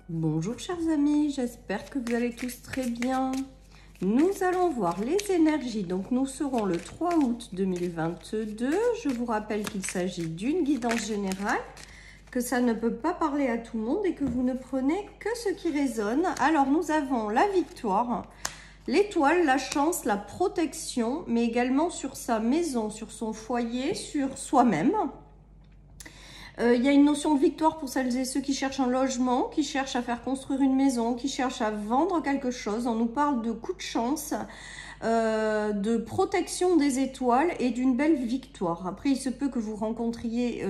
Bonjour chers amis, j'espère que vous allez tous très bien. Nous allons voir les énergies, donc nous serons le 3 août 2022. Je vous rappelle qu'il s'agit d'une guidance générale, que ça ne peut pas parler à tout le monde et que vous ne prenez que ce qui résonne. Alors nous avons la victoire, l'étoile, la chance, la protection, mais également sur sa maison, sur son foyer, sur soi-même. Il y a une notion de victoire pour celles et ceux qui cherchent un logement, qui cherchent à faire construire une maison, qui cherchent à vendre quelque chose. On nous parle de coup de chance, de protection des étoiles et d'une belle victoire. Après, il se peut que vous rencontriez,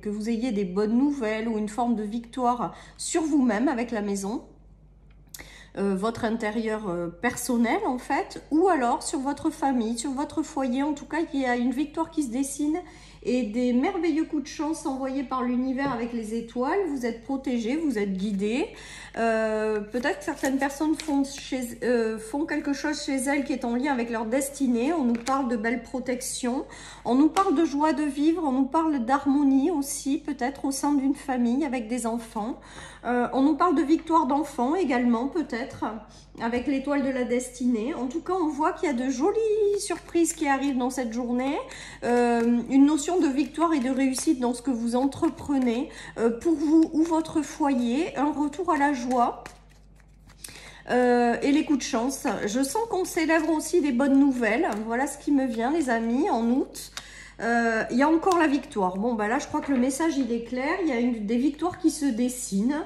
que vous ayez des bonnes nouvelles ou une forme de victoire sur vous-même avec la maison. Votre intérieur personnel en fait, ou alors sur votre famille, sur votre foyer. En tout cas, il y a une victoire qui se dessine et des merveilleux coups de chance envoyés par l'univers avec les étoiles. Vous êtes protégés, vous êtes guidés. Peut-être que certaines personnes font quelque chose chez elles qui est en lien avec leur destinée. On nous parle de belle protection, on nous parle de joie de vivre, on nous parle d'harmonie aussi, peut-être au sein d'une famille avec des enfants. On nous parle de victoire d'enfants également, peut-être, avec l'étoile de la destinée. En tout cas, on voit qu'il y a de jolies surprises qui arrivent dans cette journée. Une notion de victoire et de réussite dans ce que vous entreprenez pour vous ou votre foyer. Un retour à la joie. Et les coups de chance. Je sens qu'on célèbre aussi des bonnes nouvelles. Voilà ce qui me vient, les amis, en août. Il y a encore la victoire. Bon, bah là, je crois que le message, il est clair. Il y a des victoires qui se dessinent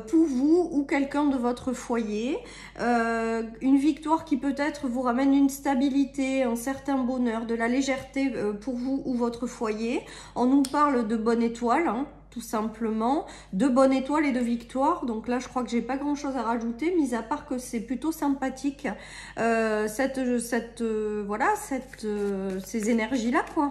pour vous ou quelqu'un de votre foyer. Une victoire qui peut-être vous ramène une stabilité, un certain bonheur, de la légèreté pour vous ou votre foyer. On nous parle de bonne étoile, hein, tout simplement, de bonne étoile et de victoire. Donc là, je crois que j'ai pas grand chose à rajouter, mis à part que c'est plutôt sympathique, ces énergies-là, quoi.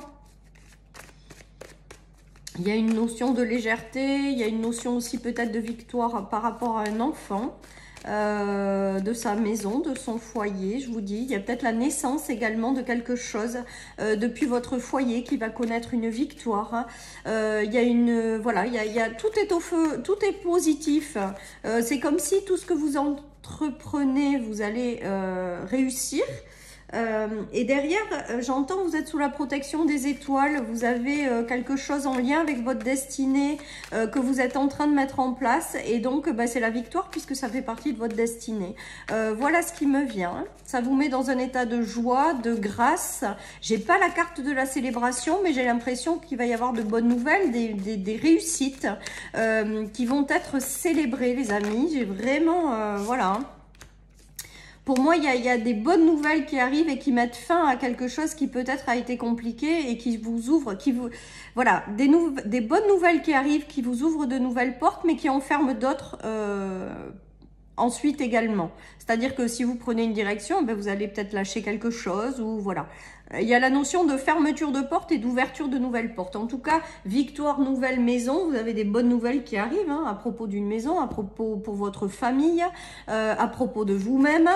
Il y a une notion de légèreté, il y a une notion aussi peut-être de victoire par rapport à un enfant, de sa maison, de son foyer, je vous dis. Il y a peut-être la naissance également de quelque chose depuis votre foyer qui va connaître une victoire. Il y a une, voilà, tout est au feu, tout est positif. C'est comme si tout ce que vous entreprenez, vous allez réussir. Et derrière, j'entends, vous êtes sous la protection des étoiles, vous avez quelque chose en lien avec votre destinée que vous êtes en train de mettre en place, et donc bah, c'est la victoire puisque ça fait partie de votre destinée. Voilà ce qui me vient. Ça vous met dans un état de joie, de grâce. J'ai pas la carte de la célébration, mais j'ai l'impression qu'il va y avoir de bonnes nouvelles, des réussites qui vont être célébrées, les amis. J'ai vraiment, voilà. Pour moi, il y a des bonnes nouvelles qui arrivent et qui mettent fin à quelque chose qui peut-être a été compliqué et qui vous ouvre, voilà, des bonnes nouvelles qui arrivent, qui vous ouvrent de nouvelles portes, mais qui enferment d'autres ensuite également. C'est-à-dire que si vous prenez une direction, ben vous allez peut-être lâcher quelque chose ou voilà. Il y a la notion de fermeture de porte et d'ouverture de nouvelles portes. En tout cas, victoire, nouvelle maison, vous avez des bonnes nouvelles qui arrivent hein, à propos d'une maison, à propos pour votre famille, à propos de vous-même.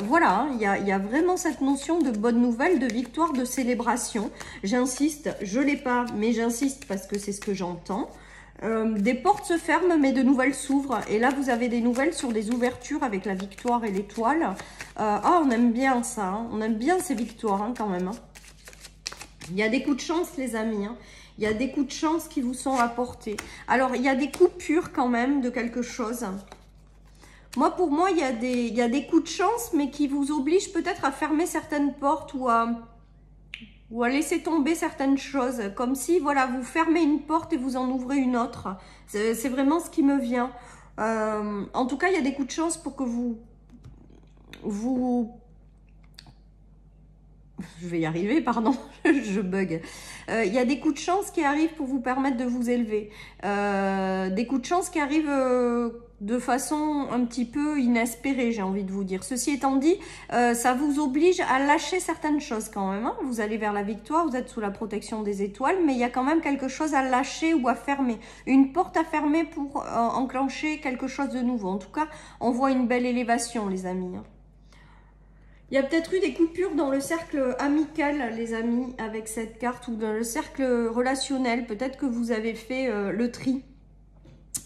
Voilà, hein, il y a vraiment cette notion de bonne nouvelle, de victoire, de célébration. J'insiste, je l'ai pas, mais j'insiste parce que c'est ce que j'entends. Des portes se ferment, mais de nouvelles s'ouvrent. Et là, vous avez des nouvelles sur des ouvertures avec la victoire et l'étoile. On aime bien ça. Hein. On aime bien ces victoires, hein, quand même. Hein. Il y a des coups de chance, les amis. Hein. Il y a des coups de chance qui vous sont apportés. Alors, il y a des coupures quand même de quelque chose. Moi, pour moi, il y a des coups de chance, mais qui vous obligent peut-être à fermer certaines portes ou à laisser tomber certaines choses, comme si voilà vous fermez une porte et vous en ouvrez une autre. C'est vraiment ce qui me vient. En tout cas, il y a des coups de chance pour que je vais y arriver, pardon, je bug. Il y a des coups de chance qui arrivent pour vous permettre de vous élever. Des coups de chance qui arrivent de façon un petit peu inespérée, j'ai envie de vous dire. Ceci étant dit, ça vous oblige à lâcher certaines choses quand même. Hein. Vous allez vers la victoire, vous êtes sous la protection des étoiles, mais il y a quand même quelque chose à lâcher ou à fermer. Une porte à fermer pour enclencher quelque chose de nouveau. En tout cas, on voit une belle élévation, les amis. Hein. Il y a peut-être eu des coupures dans le cercle amical, les amis, avec cette carte, ou dans le cercle relationnel. Peut-être que vous avez fait le tri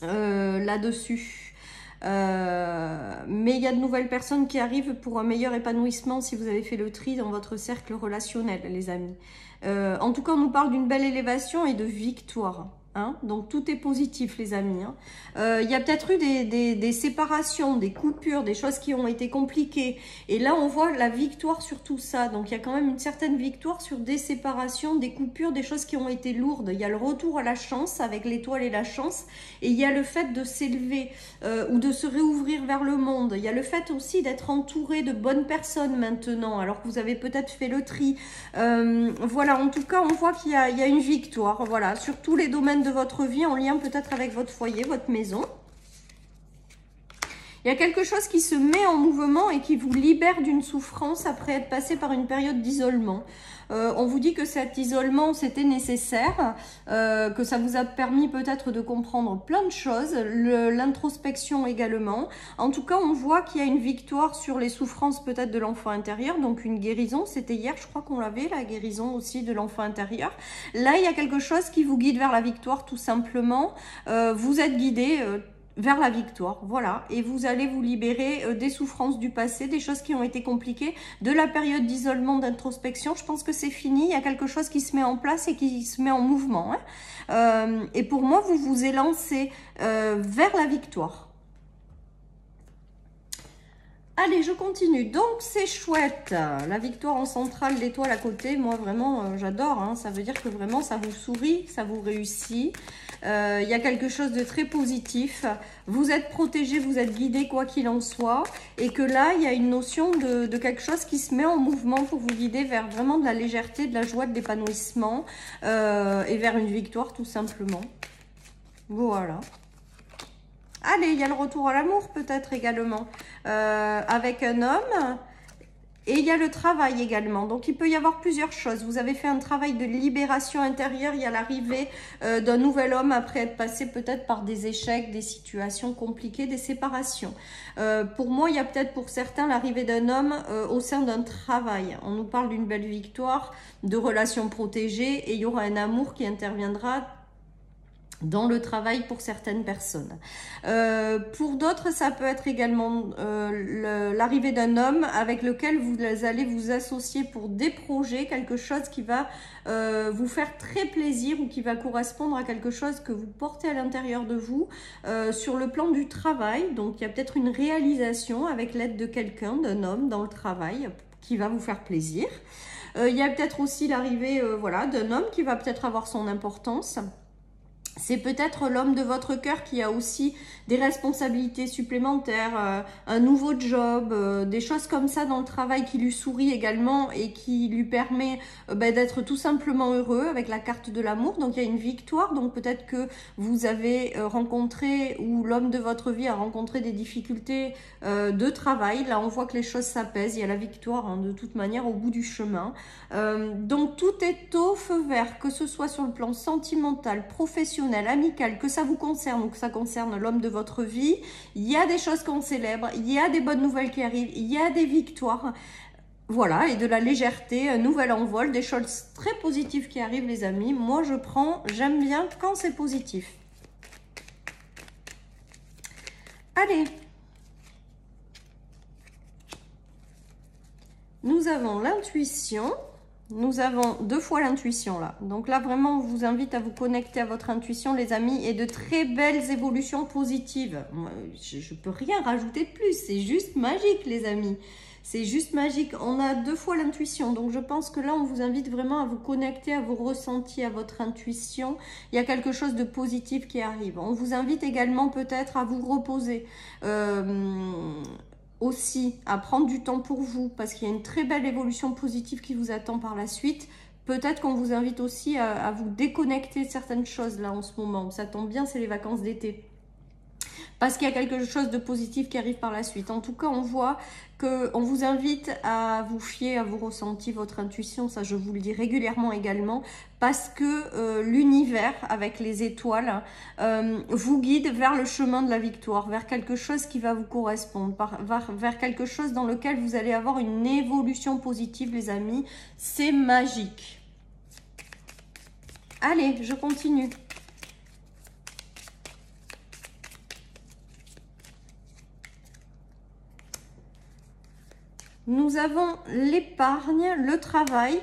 là-dessus. Mais il y a de nouvelles personnes qui arrivent pour un meilleur épanouissement si vous avez fait le tri dans votre cercle relationnel, les amis. En tout cas, on nous parle d'une belle élévation et de victoire. Hein, donc tout est positif, les amis. Hein. Y a peut-être eu des séparations, des coupures, des choses qui ont été compliquées. Et là, on voit la victoire sur tout ça. Donc il y a quand même une certaine victoire sur des séparations, des coupures, des choses qui ont été lourdes. Il y a le retour à la chance avec l'étoile et la chance. Et il y a le fait de s'élever ou de se réouvrir vers le monde. Il y a le fait aussi d'être entouré de bonnes personnes maintenant, alors que vous avez peut-être fait le tri. Voilà, en tout cas, on voit qu'il y a une victoire. Voilà, sur tous les domaines de votre vie, en lien peut-être avec votre foyer, votre maison. Il y a quelque chose qui se met en mouvement et qui vous libère d'une souffrance après être passé par une période d'isolement. On vous dit que cet isolement, c'était nécessaire, que ça vous a permis peut-être de comprendre plein de choses, l'introspection également. En tout cas, on voit qu'il y a une victoire sur les souffrances peut-être de l'enfant intérieur, donc une guérison. C'était hier, je crois qu'on l'avait, la guérison aussi de l'enfant intérieur. Là, il y a quelque chose qui vous guide vers la victoire, tout simplement. Vous êtes guidé vers la victoire, voilà, et vous allez vous libérer des souffrances du passé, des choses qui ont été compliquées, de la période d'isolement, d'introspection. Je pense que c'est fini, il y a quelque chose qui se met en place et qui se met en mouvement. Hein. Et pour moi, vous vous élancez vers la victoire. Allez, je continue. Donc, c'est chouette. La victoire en centrale, l'étoile à côté, moi, vraiment, j'adore. Hein. Ça veut dire que vraiment, ça vous sourit, ça vous réussit. Il y a quelque chose de très positif. Vous êtes protégé, vous êtes guidé, quoi qu'il en soit. Et que là, il y a une notion de quelque chose qui se met en mouvement pour vous guider vers vraiment de la légèreté, de la joie, de l'épanouissement. Et vers une victoire, tout simplement. Voilà. Allez, il y a le retour à l'amour peut-être également avec un homme. Et il y a le travail également. Donc, il peut y avoir plusieurs choses. Vous avez fait un travail de libération intérieure. Il y a l'arrivée d'un nouvel homme après être passé peut-être par des échecs, des situations compliquées, des séparations. Pour moi, il y a peut-être pour certains l'arrivée d'un homme au sein d'un travail. On nous parle d'une belle victoire, de relations protégées. Et il y aura un amour qui interviendra dans le travail pour certaines personnes. Pour d'autres, ça peut être également l'arrivée d'un homme avec lequel vous allez vous associer pour des projets, quelque chose qui va vous faire très plaisir ou qui va correspondre à quelque chose que vous portez à l'intérieur de vous sur le plan du travail. Donc, il y a peut-être une réalisation avec l'aide de quelqu'un, d'un homme dans le travail qui va vous faire plaisir. Il y a peut-être aussi l'arrivée voilà, d'un homme qui va peut-être avoir son importance. C'est peut-être l'homme de votre cœur qui a aussi des responsabilités supplémentaires, un nouveau job, des choses comme ça dans le travail qui lui sourit également et qui lui permet d'être tout simplement heureux avec la carte de l'amour. Donc il y a une victoire, donc peut-être que vous avez rencontré ou l'homme de votre vie a rencontré des difficultés de travail. Là on voit que les choses s'apaisent, il y a la victoire hein, de toute manière au bout du chemin. Donc tout est au feu vert, que ce soit sur le plan sentimental, professionnel, amical, que ça vous concerne ou que ça concerne l'homme de votre vie, il y a des choses qu'on célèbre, il y a des bonnes nouvelles qui arrivent, il y a des victoires, voilà, et de la légèreté, un nouvel envol, des choses très positives qui arrivent les amis. Moi je prends, j'aime bien quand c'est positif. Allez, nous avons l'intuition. Nous avons 2 fois l'intuition là. Donc là, vraiment, on vous invite à vous connecter à votre intuition, les amis, et de très belles évolutions positives. Moi, je ne peux rien rajouter de plus. C'est juste magique, les amis. C'est juste magique. On a 2 fois l'intuition. Donc, je pense que là, on vous invite vraiment à vous connecter, à vos ressentis, à votre intuition. Il y a quelque chose de positif qui arrive. On vous invite également peut-être à vous reposer. Aussi à prendre du temps pour vous parce qu'il y a une très belle évolution positive qui vous attend par la suite. Peut-être qu'on vous invite aussi à vous déconnecter de certaines choses là en ce moment. Ça tombe bien, c'est les vacances d'été. Parce qu'il y a quelque chose de positif qui arrive par la suite. En tout cas, on voit qu'on vous invite à vous fier à vos ressentis, votre intuition. Ça, je vous le dis régulièrement également. Parce que l'univers, avec les étoiles, vous guide vers le chemin de la victoire. Vers quelque chose qui va vous correspondre. Vers quelque chose dans lequel vous allez avoir une évolution positive, les amis. C'est magique. Allez, je continue. Nous avons l'épargne, le travail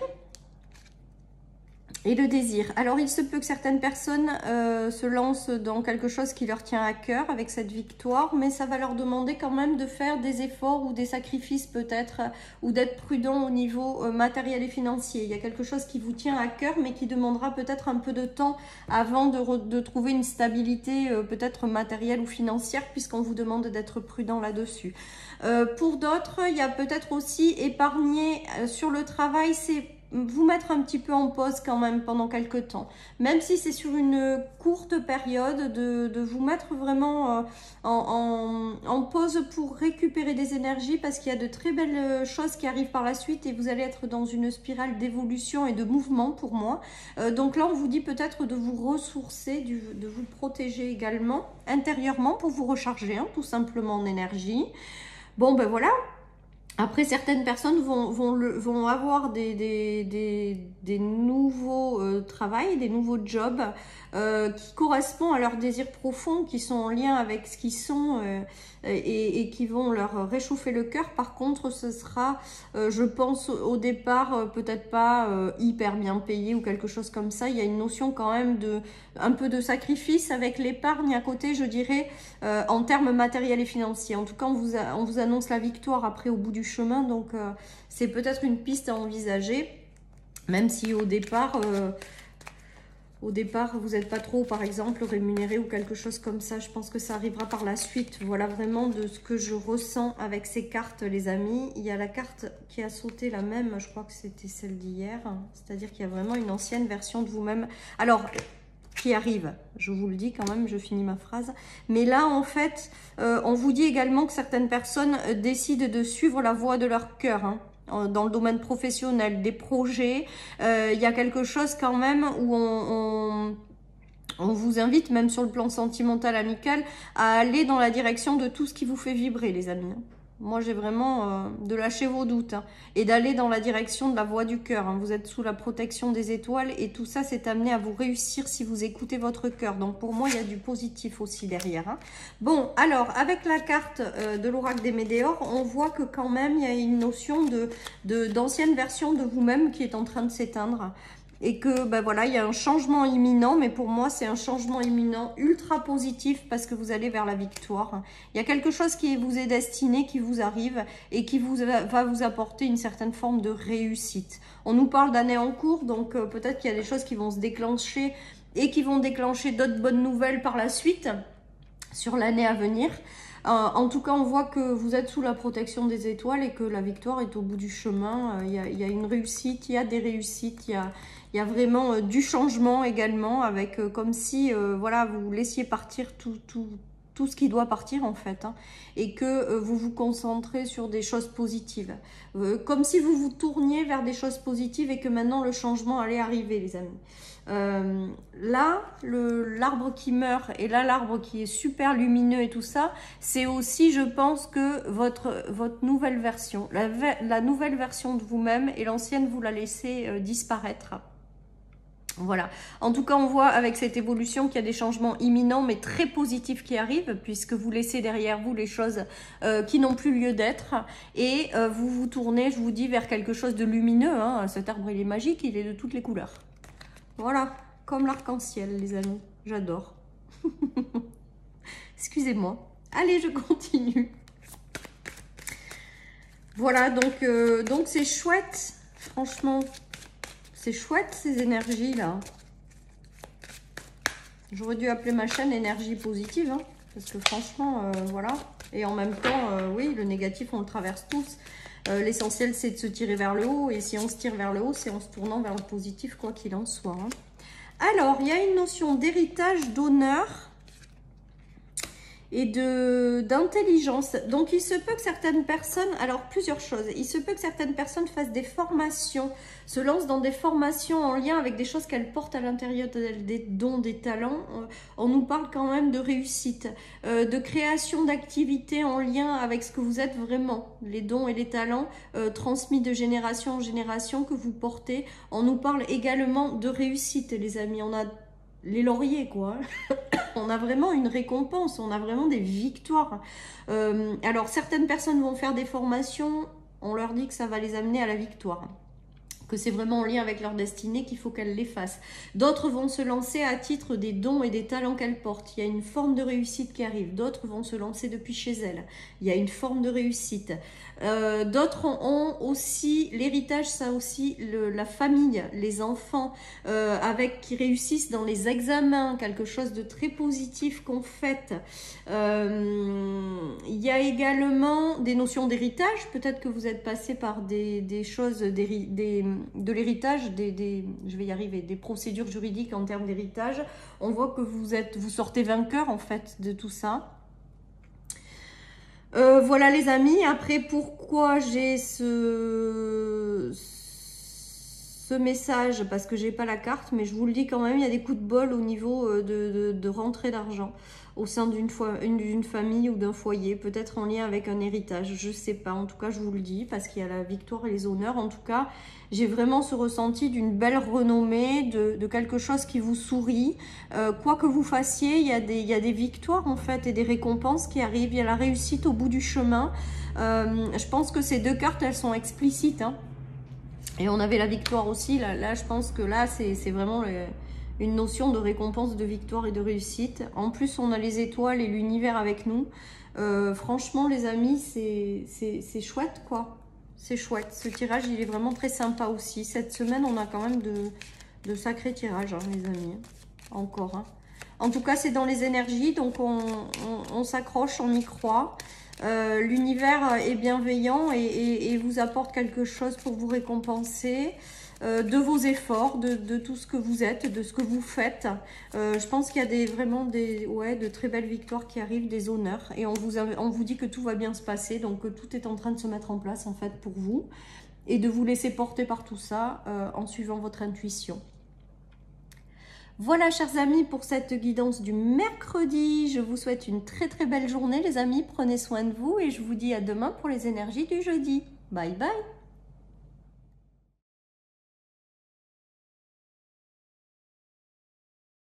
et le désir. Alors, il se peut que certaines personnes se lancent dans quelque chose qui leur tient à cœur avec cette victoire, mais ça va leur demander quand même de faire des efforts ou des sacrifices peut-être, ou d'être prudent au niveau matériel et financier. Il y a quelque chose qui vous tient à cœur, mais qui demandera peut-être un peu de temps avant de trouver une stabilité peut-être matérielle ou financière, puisqu'on vous demande d'être prudent là-dessus. Pour d'autres, il y a peut-être aussi épargner sur le travail, c'est vous mettre un petit peu en pause quand même pendant quelques temps, même si c'est sur une courte période, de vous mettre vraiment en pause pour récupérer des énergies, parce qu'il y a de très belles choses qui arrivent par la suite et vous allez être dans une spirale d'évolution et de mouvement pour moi. Donc là on vous dit peut-être de vous ressourcer, de vous protéger également intérieurement pour vous recharger tout simplement en énergie. Bon ben voilà. Après, certaines personnes vont avoir des nouveaux travails, des nouveaux jobs qui correspondent à leurs désirs profonds, qui sont en lien avec ce qu'ils sont et qui vont leur réchauffer le cœur. Par contre, ce sera, je pense, au départ, peut-être pas hyper bien payé ou quelque chose comme ça. Il y a une notion quand même un peu de sacrifice avec l'épargne à côté, je dirais, en termes matériels et financiers. En tout cas, on vous annonce la victoire après au bout du chemin, donc c'est peut-être une piste à envisager, même si au départ vous n'êtes pas trop, par exemple, rémunéré ou quelque chose comme ça. Je pense que ça arrivera par la suite. Voilà vraiment de ce que je ressens avec ces cartes, les amis. Il y a la carte qui a sauté, la même, je crois que c'était celle d'hier, c'est-à-dire qu'il y a vraiment une ancienne version de vous-même. Alors, qui arrive, je vous le dis quand même, je finis ma phrase. Mais là, en fait, on vous dit également que certaines personnes décident de suivre la voie de leur cœur, dans le domaine professionnel, des projets. Il y a quelque chose quand même où on vous invite, même sur le plan sentimental, amical, à aller dans la direction de tout ce qui vous fait vibrer, les amis. Moi, j'ai vraiment de lâcher vos doutes et d'aller dans la direction de la voie du cœur. Vous êtes sous la protection des étoiles et tout ça, c'est amené à vous réussir si vous écoutez votre cœur. Donc, pour moi, il y a du positif aussi derrière. Bon, alors, avec la carte de l'oracle des Médéors, on voit que quand même, il y a une notion d'ancienne version de vous-même qui est en train de s'éteindre. Et que ben voilà, il y a un changement imminent, mais pour moi c'est un changement imminent ultra positif parce que vous allez vers la victoire. Il y a quelque chose qui vous est destiné, qui vous arrive et qui va vous apporter une certaine forme de réussite. On nous parle d'années en cours, donc peut-être qu'il y a des choses qui vont se déclencher et qui vont déclencher d'autres bonnes nouvelles par la suite sur l'année à venir. En tout cas, on voit que vous êtes sous la protection des étoiles et que la victoire est au bout du chemin. Il y a une réussite, il y a des réussites, il y a vraiment du changement également, avec comme si voilà, vous laissiez partir tout ce qui doit partir en fait, et que vous vous concentrez sur des choses positives. Comme si vous vous tourniez vers des choses positives et que maintenant le changement allait arriver, les amis. Là, l'arbre qui meurt et là, l'arbre qui est super lumineux et tout ça, c'est aussi, je pense, que votre nouvelle version, la nouvelle version de vous-même, et l'ancienne, vous la laissez disparaître. Voilà. En tout cas, on voit avec cette évolution qu'il y a des changements imminents, mais très positifs qui arrivent, puisque vous laissez derrière vous les choses qui n'ont plus lieu d'être, et vous vous tournez, je vous dis, vers quelque chose de lumineux. Cet arbre, il est magique, il est de toutes les couleurs. Voilà, comme l'arc-en-ciel, les amis. J'adore. Excusez-moi. Allez, je continue. Voilà, donc c'est chouette, franchement. C'est chouette, ces énergies-là. J'aurais dû appeler ma chaîne énergie positive, parce que franchement, voilà. Et en même temps, oui, le négatif, on le traverse tous. L'essentiel, c'est de se tirer vers le haut. Et si on se tire vers le haut, c'est en se tournant vers le positif, quoi qu'il en soit. Alors, il y a une notion d'héritage, d'honneur et d'intelligence. Donc, il se peut que certaines personnes, alors plusieurs choses, il se peut que certaines personnes fassent des formations, se lancent dans des formations en lien avec des choses qu'elles portent à l'intérieur d'elles, des dons, des talents. On nous parle quand même de réussite, de création d'activités en lien avec ce que vous êtes vraiment, les dons et les talents transmis de génération en génération que vous portez. On nous parle également de réussite, les amis. On a les lauriers, quoi. On a vraiment une récompense, on a vraiment des victoires. Alors, certaines personnes vont faire des formations On leur dit que ça va les amener à la victoire. Que c'est vraiment en lien avec leur destinée qu'il faut qu'elles les fassent. D'autres vont se lancer à titre des dons et des talents qu'elles portent. Il y a une forme de réussite qui arrive. D'autres vont se lancer depuis chez elles. Il y a une forme de réussite. D'autres ont aussi l'héritage, ça aussi, la famille, les enfants qui réussissent dans les examens, quelque chose de très positif qu'on fait. Il y a également des notions d'héritage. Peut-être que vous êtes passé par des choses de l'héritage, je vais y arriver, des procédures juridiques en termes d'héritage. On voit que vous sortez vainqueur en fait de tout ça. Voilà les amis. Après, pourquoi j'ai ce message? Parce que j'ai pas la carte, mais je vous le dis quand même, il y a des coups de bol au niveau de rentrée d'argent au sein d'une famille ou d'un foyer, peut-être en lien avec un héritage, je sais pas, en tout cas je vous le dis, parce qu'il y a la victoire et les honneurs. En tout cas, j'ai vraiment ce ressenti d'une belle renommée, de quelque chose qui vous sourit. Quoi que vous fassiez, il y a des victoires en fait et des récompenses qui arrivent, il y a la réussite au bout du chemin. Je pense que ces deux cartes, elles sont explicites, hein. Et on avait la victoire aussi, là je pense que là c'est vraiment une notion de récompense, de victoire et de réussite. En plus, on a les étoiles et l'univers avec nous. Franchement, les amis, c'est chouette, quoi. C'est chouette. Ce tirage, il est vraiment très sympa aussi. Cette semaine, on a quand même de sacrés tirages, hein, les amis. Encore. Hein. En tout cas, c'est dans les énergies, donc on s'accroche, on y croit. L'univers est bienveillant et vous apporte quelque chose pour vous récompenser. De vos efforts, de tout ce que vous êtes, de ce que vous faites. Je pense qu'il y a vraiment de très belles victoires qui arrivent, des honneurs. Et on vous dit que tout va bien se passer, donc que tout est en train de se mettre en place en fait pour vous. Et de vous laisser porter par tout ça en suivant votre intuition. Voilà chers amis pour cette guidance du mercredi. Je vous souhaite une très très belle journée les amis. Prenez soin de vous et je vous dis à demain pour les énergies du jeudi. Bye bye.